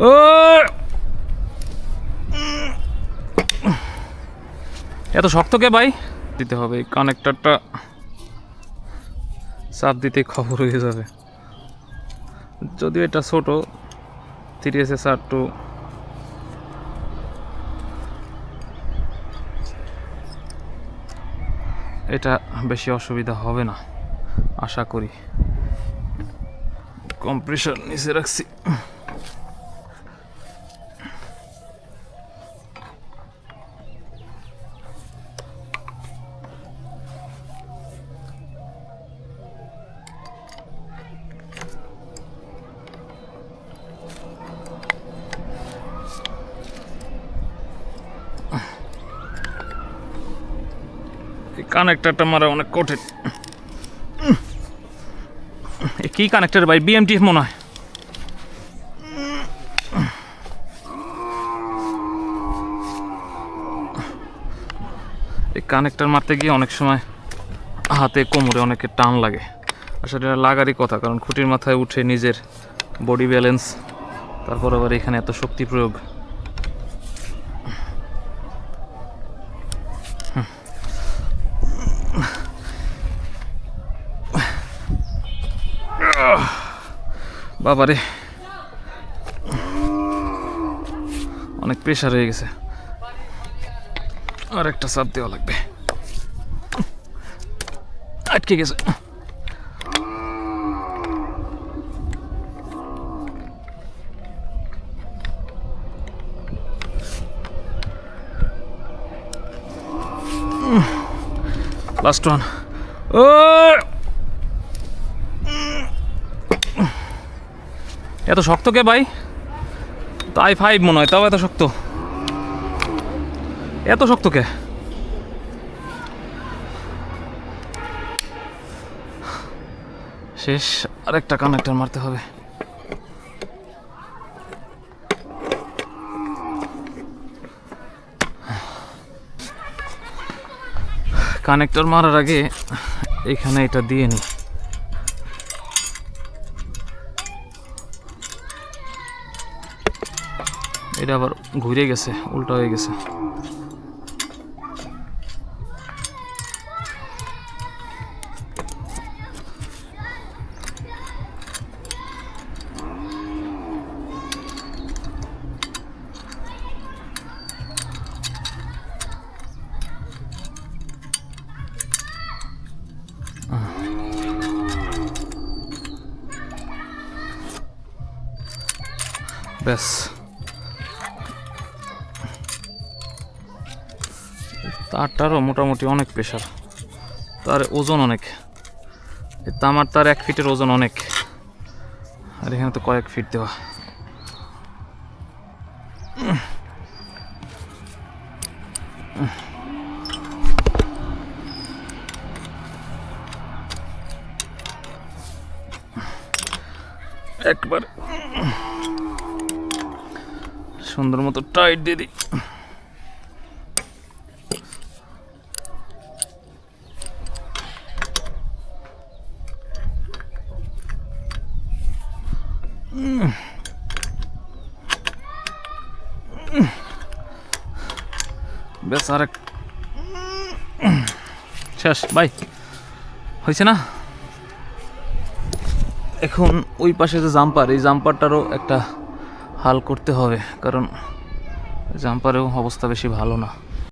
ও এত শক্ত কে ভাই? দিতে হবে এই কানেক্টরটা, চাপ দিতে খবর হয়ে যাবে। যদিও এটা ছোট 3SS-R2, এটা বেশি অসুবিধা হবে না আশা করি। কম্প্রেসর নিচে রাখছি। কানেক্টরটা মারা অনেক কঠিন। কি কানেক্টর ভাই? BMTF মনে হয়। এই কানেক্টর মারতে গিয়ে অনেক সময় হাতে কোমরে অনেকের টান লাগে। আসলে এটা লাগারই কথা, কারণ খুঁটির মাথায় উঠে নিজের বডি ব্যালেন্স, তারপর আবার এখানে এত শক্তি প্রয়োগ। বাবারে অনেক প্রেশার হয়ে গেছে, আর একটা চাপ দেওয়া লাগবে। আটকে গেছে। Last one. ও এত শক্ত কে ভাই? তো i5 মনে হয়, তাও এত শক্ত। এত শক্ত কে? শেষ, আরেকটা কানেক্টর মারতে হবে। কানেক্টর মারার আগে এখানে এটা দিয়ে নি। এটা আবার ঘুরে গেছে, উল্টা হয়ে গেছে। ব্যাস, তারটারও মোটামুটি অনেক প্রেশার, তার ওজন অনেক। তামার তার 1 ফিটের ওজন অনেক, আর এখানে তো কয়েক ফিট দেওয়া। একবার সুন্দর মতো টাইট দিয়ে দিই। বেশ, আরেক শেষ ভাই, হয়েছে না? এখন ওই পাশে যে জাম্পার, এই জাম্পারটারও একটা হাল করতে হবে, কারণ জাম্পারেও অবস্থা বেশি ভালো না।